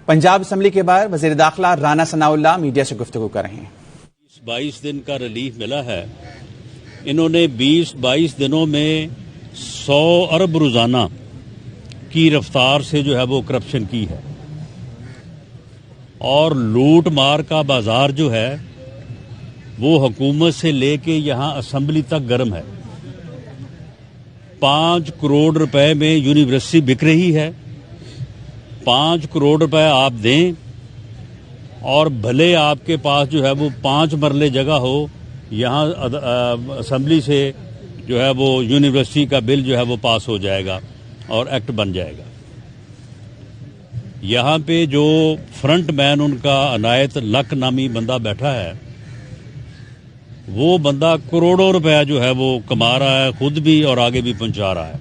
Punjab assembly کے بعد وزیر داخلہ رانا ثناء اللہ میڈیا سے گفتگو کر رہے ہیں۔ 22 دن کا ریلیف ملا ہے۔ انہوں نے 22 دنوں میں 100 ارب روزانہ کی رفتار سے جو ہے وہ کرپشن کی ہے، اور لوٹ مار کا بازار جو ہے وہ حکومت سے لے کے یہاں اسمبلی تک گرم ہے۔ 5 کروڑ روپے میں یونیورسٹی بک رہی ہے۔ 5 کروڑ روپے آپ دیں اور بھلے آپ کے پاس جو ہے وہ 5 مرلے جگہ ہو، یہاں اسمبلی سے جو ہے وہ یونیورسٹی کا بل جو ہے وہ پاس ہو جائے گا اور ایکٹ بن جائے گا۔ یہاں پہ جو فرنٹ مین ان کا عنایت لک نامی بندہ بیٹھا ہے، وہ بندہ کروڑوں روپے جو ہے وہ کما رہا ہے، خود بھی اور آگے بھی پہنچا رہا ہے۔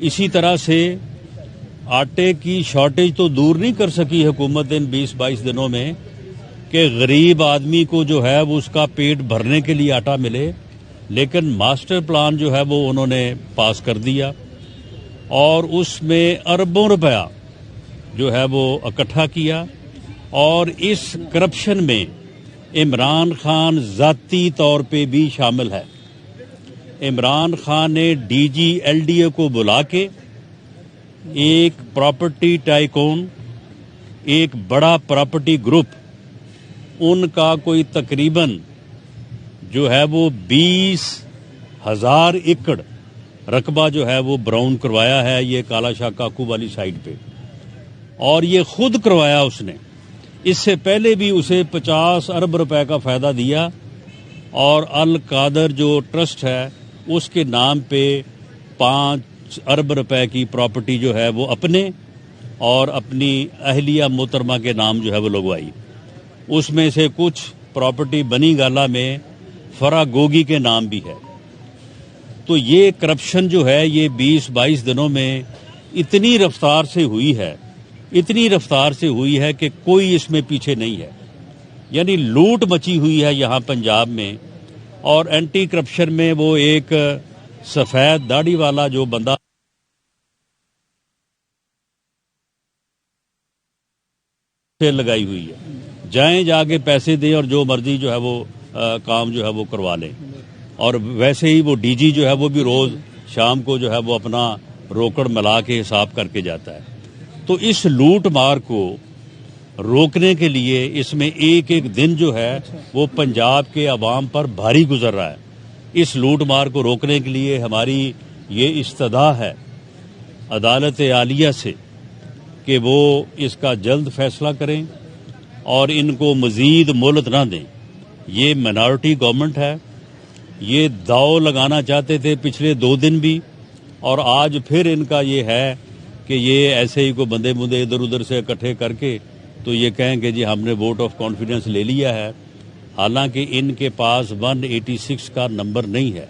اسی طرح سے آٹے کی شارٹیج تو دور نہیں کر سکی حکومت ان 20-22 دنوں میں کہ غریب آدمی کو جو ہے وہ اس کا پیٹ بھرنے کے لیے آٹا ملے، لیکن ماسٹر پلان جو ہے وہ انہوں نے پاس کر دیا اور اس میں اربوں روپیہ جو ہے وہ اکٹھا کیا، اور اس کرپشن میں عمران خان ذاتی طور پہ بھی شامل ہے۔ عمران خان نے D G L D A کو بلا کے ایک پراپرٹی ٹائکون، ایک بڑا پراپرٹی گروپ، ان کا کوئی تقریباً جو ہے وہ 20,000 ایکڑ رقبہ جو ہے وہ براؤن کروایا ہے یہ کالا شاہ کاکو والی سائٹ پہ، اور یہ خود کروایا اس نے۔ اس سے پہلے بھی اسے 50 ارب روپے کا فائدہ دیا، اور القادر جو ٹرسٹ ہے اس کے نام پہ 5 ارب روپے کی پراپرٹی جو ہے وہ اپنے اور اپنی اہلیہ محترمہ کے نام جو ہے وہ لگوائی۔ اس میں سے کچھ پراپرٹی بنی گالا میں فرا گوگی کے نام بھی ہے۔ تو یہ کرپشن جو ہے یہ 20-22 دنوں میں اتنی رفتار سے ہوئی ہے کہ کوئی اس میں پیچھے نہیں ہے، یعنی لوٹ مچی ہوئی ہے یہاں پنجاب میں۔ اور اینٹی کرپشن میں وہ ایک سفید داڑھی والا جو بندہ لگائی ہوئی ہے، جائیں جا کے پیسے دیں اور جو مرضی جو ہے وہ کام جو ہے وہ کروا لیں، اور ویسے ہی وہ ڈی جی جو ہے وہ بھی روز شام کو جو ہے وہ اپنا روکڑ ملا کے حساب کر کے جاتا ہے۔ تو اس لوٹ مار کو روکنے کے لیے اس میں ایک ایک دن جو ہے وہ پنجاب کے عوام پر بھاری گزر رہا ہے۔ اس لوٹ مار کو روکنے کے لیے ہماری یہ استدعا ہے عدالت عالیہ سے کہ وہ اس کا جلد فیصلہ کریں اور ان کو مزید مہلت نہ دیں۔ یہ مائنارٹی گورنمنٹ ہے، یہ داؤ لگانا چاہتے تھے پچھلے 2 دن بھی، اور آج پھر ان کا یہ ہے کہ یہ ایسے ہی کو بندے ادھر ادھر سے اکٹھے کر کے تو یہ کہیں کہ جی ہم نے ووٹ آف کانفیڈنس لے لیا ہے، حالانکہ ان کے پاس 186 کا نمبر نہیں ہے۔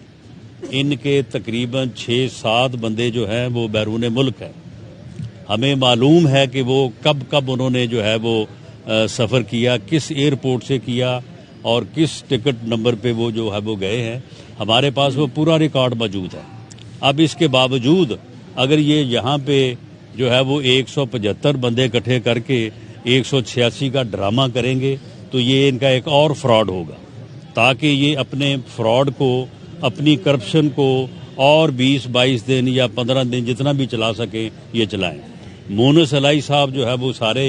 ان کے تقریباً 6-7 بندے جو ہیں وہ بیرون ملک ہیں۔ ہمیں معلوم ہے کہ وہ کب انہوں نے جو ہے وہ سفر کیا، کس ایئرپورٹ سے کیا اور کس ٹکٹ نمبر پہ وہ جو ہے وہ گئے ہیں۔ ہمارے پاس وہ پورا ریکارڈ موجود ہے۔ اب اس کے باوجود اگر یہ یہاں پہ جو ہے وہ 175 بندے اکٹھے کر کے 186 کا ڈرامہ کریں گے تو یہ ان کا ایک اور فراڈ ہوگا، تاکہ یہ اپنے فراڈ کو، اپنی کرپشن کو اور 20-22 دن یا 15 دن جتنا بھی چلا سکیں یہ چلائیں۔ مونس علائی صاحب جو ہے وہ سارے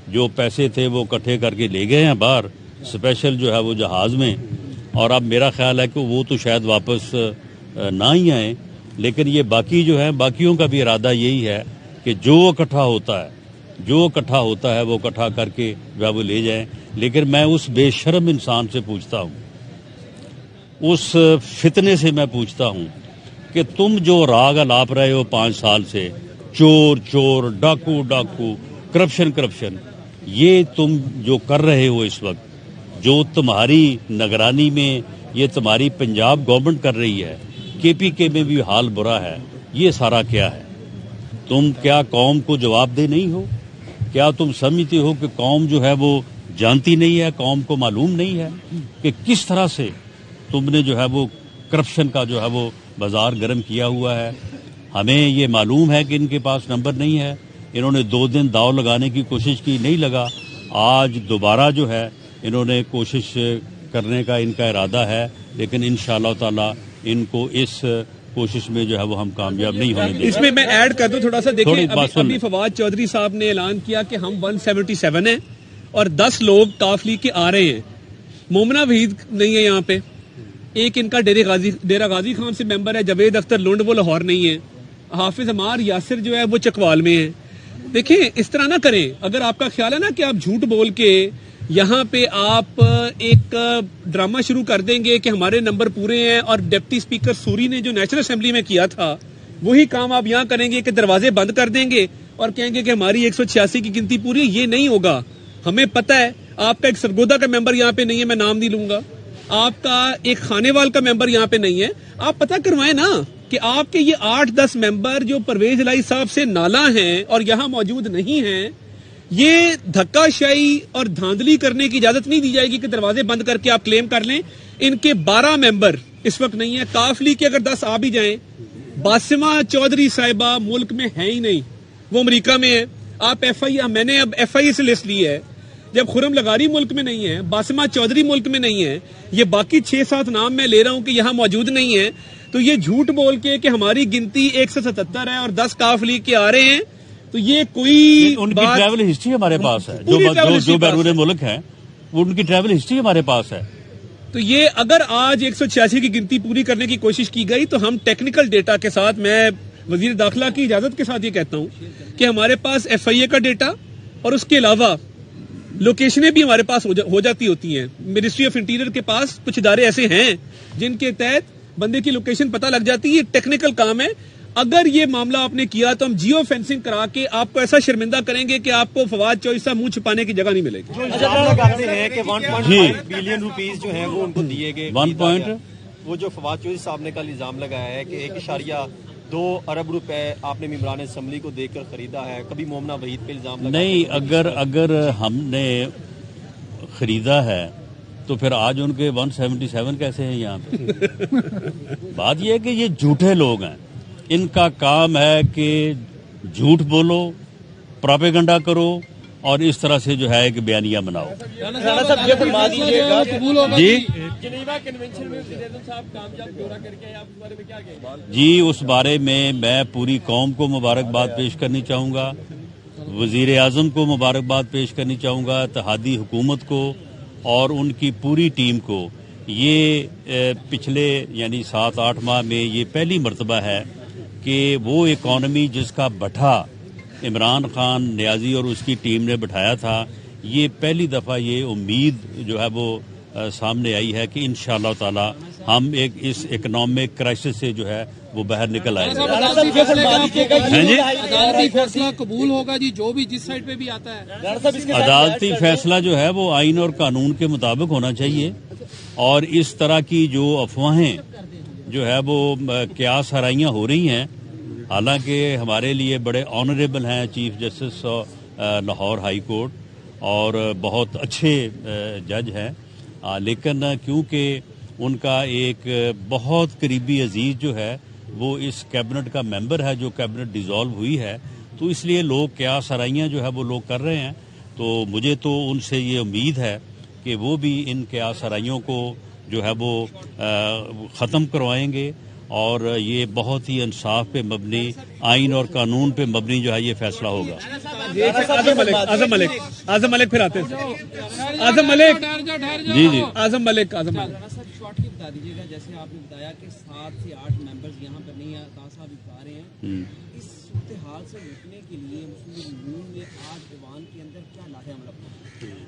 جو پیسے تھے وہ اکٹھے کر کے لے گئے ہیں باہر اسپیشل جو ہے وہ جہاز میں، اور اب میرا خیال ہے کہ وہ تو شاید واپس نہ ہی آئیں، لیکن یہ باقی جو ہیں باقیوں کا بھی ارادہ یہی ہے کہ جو اکٹھا ہوتا ہے وہ اکٹھا کر کے جو ہے وہ لے جائیں۔ لیکن میں اس بے شرم انسان سے پوچھتا ہوں، اس فتنے سے میں پوچھتا ہوں کہ تم جو راگ الاپ رہے ہو 5 سال سے، چور ڈاکو کرپشن، یہ تم جو کر رہے ہو اس وقت، جو تمہاری نگرانی میں یہ تمہاری پنجاب گورنمنٹ کر رہی ہے، کے پی کے میں بھی حال برا ہے، یہ سارا کیا ہے؟ تم کیا قوم کو جواب دہ نہیں ہو؟ کیا تم سمجھتے ہو کہ قوم جو ہے وہ جانتی نہیں ہے، قوم کو معلوم نہیں ہے کہ کس طرح سے تم نے جو ہے وہ کرپشن کا جو ہے وہ بازار گرم کیا ہوا ہے؟ ہمیں یہ معلوم ہے کہ ان کے پاس نمبر نہیں ہے، انہوں نے 2 دن داؤ لگانے کی کوشش کی, نہیں لگا. آج دوبارہ جو ہے انہوں نے کوشش کرنے کا ان کا ارادہ ہے, لیکن انشاءاللہ تعالی ان کو اس کوشش میں جو ہے وہ ہم کامیاب نہیں ہونے دیں گے. اس میں میں ایڈ کر دوں تھوڑا سا, دیکھیں ابھی فواد چودھری صاحب نے اعلان کیا کہ ہم 177 ہیں اور 10 لوگ کاف لیگ کے آ رہے ہیں. مومنہ وحید نہیں ہے یہاں پہ, ایک ان کا ڈیرہ غازی خان سے ممبر ہے, جاوید اختر لنڈ وہ لاہور نہیں ہے, حافظ عمار یاسر جو ہے وہ چکوال میں ہے. دیکھیں اس طرح نہ کریں, اگر آپ کا خیال ہے نا کہ آپ جھوٹ بول کے یہاں پہ آپ ایک ڈرامہ شروع کر دیں گے کہ ہمارے نمبر پورے ہیں, اور ڈپٹی اسپیکر سوری نے جو نیشنل اسمبلی میں کیا تھا وہی کام آپ یہاں کریں گے کہ دروازے بند کر دیں گے اور کہیں گے کہ ہماری 186 کی گنتی پوری ہے. یہ نہیں ہوگا. ہمیں پتہ ہے آپ کا ایک سرگودا کا ممبر یہاں پہ نہیں ہے, میں نام نہیں لوں گا, آپ کا ایک خانے وال کا ممبر یہاں پہ نہیں ہے. آپ پتہ کروائیں نا کہ آپ کے یہ 8-10 ممبر جو پرویز الہی صاحب سے نالا ہیں اور یہاں موجود نہیں ہیں, یہ دھکا شاہی اور دھاندلی کرنے کی اجازت نہیں دی جائے گی کہ دروازے بند کر کے آپ کلیم کر لیں. ان کے 12 ممبر اس وقت نہیں ہیں. کاف لیگ کے اگر 10 آ بھی جائیں, باسمہ چودھری صاحبہ ملک میں ہے ہی نہیں, وہ امریکہ میں ہے. آپ میں نے اب ایف آئی اے سے لسٹ لی ہے, جب خرم لغاری ملک میں نہیں ہے, باسمہ چودھری ملک میں نہیں ہے, یہ باقی 6-7 نام میں لے رہا ہوں کہ یہاں موجود نہیں ہے, تو یہ جھوٹ بول کے کہ ہماری گنتی 177 ہے اور 10 کاف لیگ کے آ رہے ہیں, تو یہ کوئی ان کی ٹریول ہسٹری ہمارے پاس ہے, جو بیرون ملک ہیں وہ ان کی ٹریول ہسٹری ہمارے پاس ہے. تو یہ اگر آج 186 کی گنتی پوری کرنے کی کوشش کی گئی تو ہم ٹیکنیکل ڈیٹا کے ساتھ, میں وزیر داخلہ کی اجازت کے ساتھ یہ کہتا ہوں کہ ہمارے پاس ایف آئی اے کا ڈیٹا اور اس کے علاوہ لوکیشنیں بھی ہمارے پاس ہو جاتی ہوتی ہیں. منسٹری آف انٹیریئر کے پاس کچھ ادارے ایسے ہیں جن کے تحت بندے کی لوکیشن پتہ لگ جاتی ہے. یہ ٹیکنیکل کام ہے. اگر یہ معاملہ آپ نے کیا تو ہم جیو فینسنگ کرا کے آپ کو ایسا شرمندہ کریں گے کہ آپ کو فواد چودھری صاحب منہ چھپانے کی جگہ نہیں ملے گی. $1.5 بلین جو ہیں وہ ان کو دیے گئے. وہ جو فواد چودھری صاحب نے کل الزام لگایا ہے کہ 1.2 ارب روپے آپ نے ممبران اسمبلی کو دے کر خریدا ہے, کبھی مومنہ وحید پہ الزام لگایا نہیں, اگر ہم نے خریدا ہے تو پھر آج ان کے 177 کیسے ہیں یہاں پہ؟ بات یہ ہے کہ یہ جھوٹے لوگ ہیں, ان کا کام ہے کہ جھوٹ بولو, پراپیگنڈا کرو اور اس طرح سے جو ہے کہ بیانیہ بناؤ. جی اس بارے میں پوری قوم کو مبارکباد پیش کرنی چاہوں گا, وزیر اعظم کو مبارکباد پیش کرنی چاہوں گا, اتحادی حکومت کو اور ان کی پوری ٹیم کو. یہ پچھلے یعنی 7-8 ماہ میں یہ پہلی مرتبہ ہے کہ وہ اکانومی جس کا بٹھا عمران خان نیازی اور اس کی ٹیم نے بٹھایا تھا, یہ پہلی دفعہ یہ امید جو ہے وہ سامنے آئی ہے کہ انشاءاللہ تعالی ہم ایک اس اکنامک کرائسس سے جو ہے وہ باہر نکل آئیں گے. عدالتی فیصلہ قبول ہوگا جی, جو بھی جس سائڈ پہ بھی آتا ہے. عدالتی فیصلہ جو ہے وہ آئین اور قانون کے مطابق ہونا چاہیے, اور اس طرح کی جو افواہیں جو ہے وہ قیاس ہرائیاں ہو رہی ہیں, حالانکہ ہمارے لیے بڑے آنریبل ہیں chief justice Lahore high court اور بہت اچھے جج ہیں, لیکن کیونکہ ان کا ایک بہت قریبی عزیز جو ہے وہ اس کیبنٹ کا ممبر ہے جو کیبنٹ ڈیزالو ہوئی ہے, تو اس لیے لوگ قیاس ہرائیاں جو ہے وہ لوگ کر رہے ہیں. تو مجھے تو ان سے یہ امید ہے کہ وہ بھی ان قیاس ہرائیوں کو جو ہے وہ ختم کروائیں گے, اور یہ بہت ہی انصاف پہ مبنی, آئین اور قانون پہ مبنی جو ہے یہ فیصلہ ہوگا. اعظم ملک پھر آتے ہیں. اعظم ملک جی اعظم ملک شارٹ کی بتا دیجیے گا, جیسے آپ نے بتایا کہ 7 سے 8 ممبرز یہاں پر نہیں ہیں, صاحب بتا رہے ہیں, اس صورتحال سے روکنے کے لیے مسلم لیگ نون نے آج ایوان کے اندر کیا لاہے عمل اپنایا؟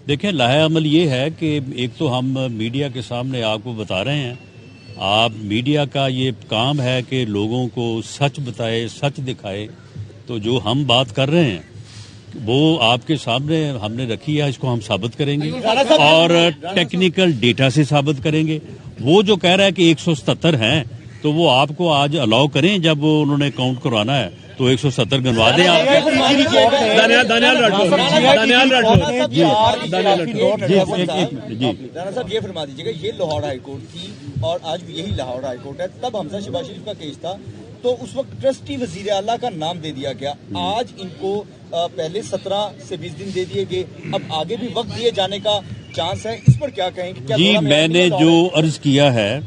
دیکھیں لاہے عمل یہ ہے کہ ایک تو ہم میڈیا کے سامنے آپ کو بتا رہے ہیں, آپ میڈیا کا یہ کام ہے کہ لوگوں کو سچ بتائے, سچ دکھائے. تو جو ہم بات کر رہے ہیں وہ آپ کے سامنے ہم نے رکھی ہے, اس کو ہم ثابت کریں گے اور ٹیکنیکل ڈیٹا سے ثابت کریں گے. وہ جو کہہ رہا ہے کہ 177 ہیں تو وہ آپ کو آج الاؤ کریں, جب وہ انہوں نے کاؤنٹ کروانا ہے تو 170 گنوا دیں آپ. رانا صاحب یہ فرما دیجیے گا, یہ لاہور ہائی کورٹ تھی اور آج بھی یہی لاہور ہائی کورٹ ہے. تب حمزہ شہباز شریف کا کیس تھا, تو اس وقت ٹرسٹی وزیر اعلیٰ کا نام دے دیا گیا. آج ان کو پہلے 17 سے 20 دن دے دیے گئے, اب آگے بھی وقت دیے جانے کا چانس ہے, اس پر کیا کہیں گے؟ جی میں نے جو عرض کیا ہے,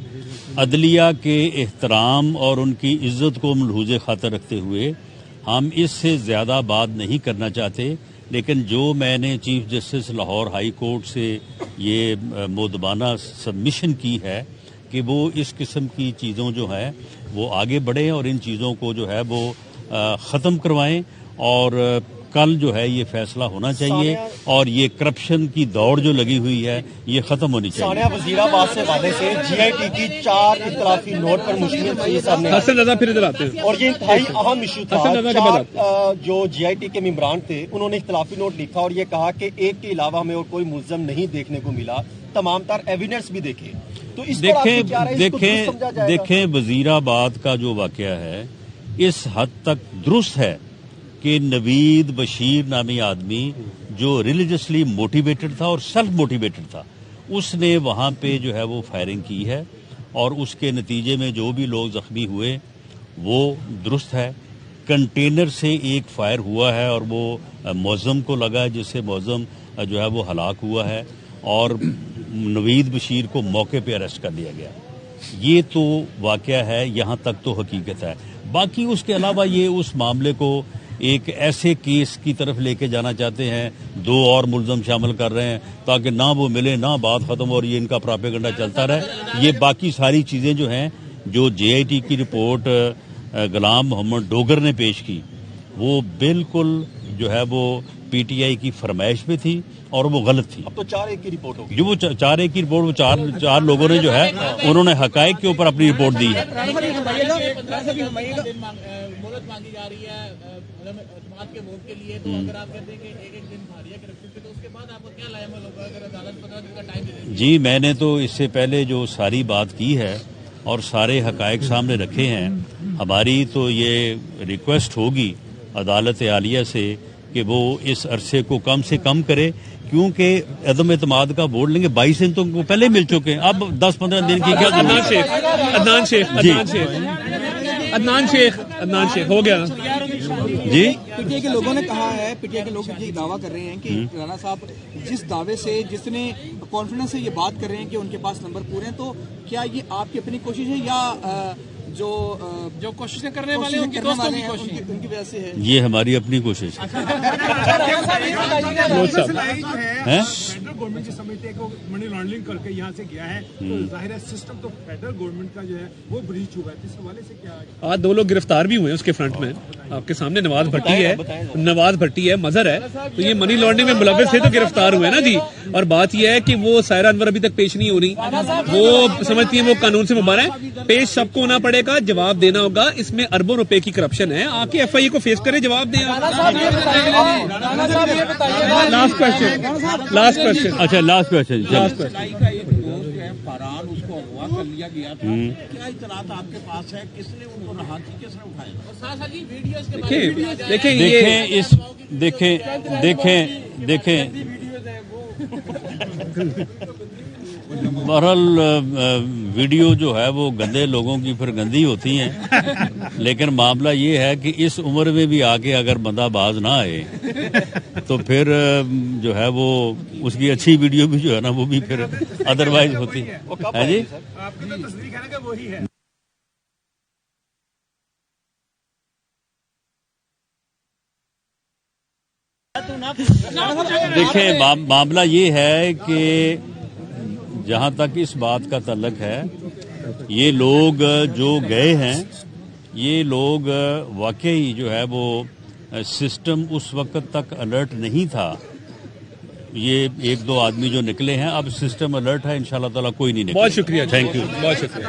عدلیہ کے احترام اور ان کی عزت کو ملحوظ خاطر رکھتے ہوئے ہم اس سے زیادہ بات نہیں کرنا چاہتے, لیکن جو میں نے chief justice Lahore high court سے یہ مؤدبانہ سبمیشن کی ہے کہ وہ اس قسم کی چیزوں جو ہیں وہ آگے بڑھیں اور ان چیزوں کو جو ہے وہ ختم کروائیں, اور کل جو ہے یہ فیصلہ ہونا چاہیے, اور یہ کرپشن کی دوڑ جو لگی ہوئی ہے یہ ختم ہونی چاہیے. ثانیہ وزیر آباد سے وعدے سے جی آئی ٹی کی 4 اختلافی نوٹ پر مشکل فیصلہ صاحب نے حسن رضا پھر ادھر آتے ہیں, اور یہ انتہائی اہم ایشو تھا. حسن رضا کے بعد 4 جو جی آئی ٹی کے ممبران تھے انہوں نے اختلافی نوٹ لکھا اور یہ کہا کہ ایک کے علاوہ ہمیں اور کوئی ملزم نہیں دیکھنے کو ملا, تمام تر ایویڈنس بھی دیکھے. تو اس پر آپ کی کیا رائے ہے, اس کو درست سمجھا جائے گا؟ دیکھیں وزیر آباد کا جو واقعہ ہے اس حد تک درست ہے کہ نوید بشیر نامی آدمی جو ریلیجسلی موٹیویٹڈ تھا اور سیلف موٹیویٹڈ تھا, اس نے وہاں پہ جو ہے وہ فائرنگ کی ہے, اور اس کے نتیجے میں جو بھی لوگ زخمی ہوئے وہ درست ہے. کنٹینر سے ایک فائر ہوا ہے اور وہ معظم کو لگا ہے, جس سے معظم جو ہے وہ ہلاک ہوا ہے, اور نوید بشیر کو موقع پہ اریسٹ کر لیا گیا. یہ تو واقعہ ہے, یہاں تک تو حقیقت ہے. باقی اس کے علاوہ یہ اس معاملے کو ایک ایسے کیس کی طرف لے کے جانا چاہتے ہیں, 2 اور ملزم شامل کر رہے ہیں تاکہ نہ وہ ملے نہ بات ختم اور یہ ان کا پراپیگنڈا چلتا رہے. یہ باقی ساری چیزیں جو ہیں جو جے آئی ٹی کی رپورٹ غلام محمد ڈوگر نے پیش کی وہ بالکل جو ہے وہ پی ٹی آئی کی فرمائش پہ تھی اور وہ غلط تھی. اب تو 4-1 کی رپورٹ ہوگی. جو وہ 4-1 کی رپورٹ, وہ چار لوگوں نے جو ہے انہوں نے حقائق کے اوپر اپنی رپورٹ دی ہے. مہلت مانگی جا رہی ہے اعتماد کے ووٹ کے لیے, تو اگر آپ کہتے ہیں کہ ایک دن بھاری ہے کرپشن پہ, تو اس کے بعد آپ کو کیا لائے عمل ہوگا اگر عدالت 15 دن کا ٹائم دے دے؟ جی میں نے تو اس سے پہلے جو ساری بات کی ہے اور سارے حقائق سامنے رکھے ہیں, ہماری تو یہ ریکویسٹ ہوگی عدالت عالیہ سے کہ وہ اس عرصے کو کم سے کم کرے, کیونکہ عدم اعتماد کا ووٹ لیں گے 22 دن تو پہلے مل چکے ہیں, اب 10-15 دن کی کیا ضرورت ہے. عدنان شیخ ہو گیا جی. پی ٹی آئی کے لوگوں نے کہا ہے, پی ٹی آئی کے لوگ یہ دعویٰ کر رہے ہیں کہ رانا صاحب جس دعوے سے, جس نے کانفیڈنس سے یہ بات کر رہے ہیں کہ ان کے پاس نمبر پورے ہیں, تو کیا یہ آپ کی اپنی کوشش ہے یا جو کوششیں کرنے والے ان کی دوستوں کی کوشش ان کی وجہ سے ہے؟ یہ ہماری اپنی کوشش ہے. گورنمنٹ سمجھتے ہیں کہ منی لانڈرنگ کر کے یہاں سے گیا ہے, تو ظاہر ہے سسٹم تو فیڈرل گورنمنٹ کا جو ہے وہ بریچ ہوا ہے. اس حوالے سے کیا ہے؟ آج 2 لوگ گرفتار بھی ہوئے ہیں اس کے فرنٹ میں, آپ کے سامنے نواز بھٹی ہے, مظہر ہے, تو یہ منی لانڈرنگ میں ملوث تھے تو گرفتار ہوئے نا جی. اور بات یہ ہے کہ وہ سائرہ انور ابھی تک پیش نہیں ہو رہی, وہ سمجھتی ہیں وہ قانون سے مبارہ ہے, پیش سب کو ہونا پڑے گا, جواب دینا ہوگا. اس میں اربوں روپے کی کرپشن ہے, آ کے ایف آئی اے کو فیس کرے, جواب دیں. لاسٹ کوشچن اچھا لاسٹ کوشچن فاران اس کو اغوا کر لیا گیا تھا, کیا اطلاعات آپ کے پاس ہے, کس نے ان کو رہا کی, کس نے اٹھایا؟ بہرحال ویڈیو جو ہے وہ گندے لوگوں کی پھر گندی ہوتی ہیں, لیکن معاملہ یہ ہے کہ اس عمر میں بھی آگے اگر بندہ باز نہ آئے تو پھر جو ہے وہ اس کی اچھی ویڈیو بھی جو ہے نا وہ بھی پھر ادروائز ہوتی ہے. جی آپ کی تو تصدیق ہے نا کہ وہی ہے. دیکھیں معاملہ یہ ہے کہ جہاں تک اس بات کا تعلق ہے, یہ لوگ جو گئے ہیں یہ لوگ واقعی جو ہے وہ سسٹم اس وقت تک الرٹ نہیں تھا. یہ 1-2 آدمی جو نکلے ہیں, اب سسٹم الرٹ ہے, انشاءاللہ تعالیٰ کوئی نہیں نکلے. بہت شکریہ, تھینک یو. بہت شکریہ.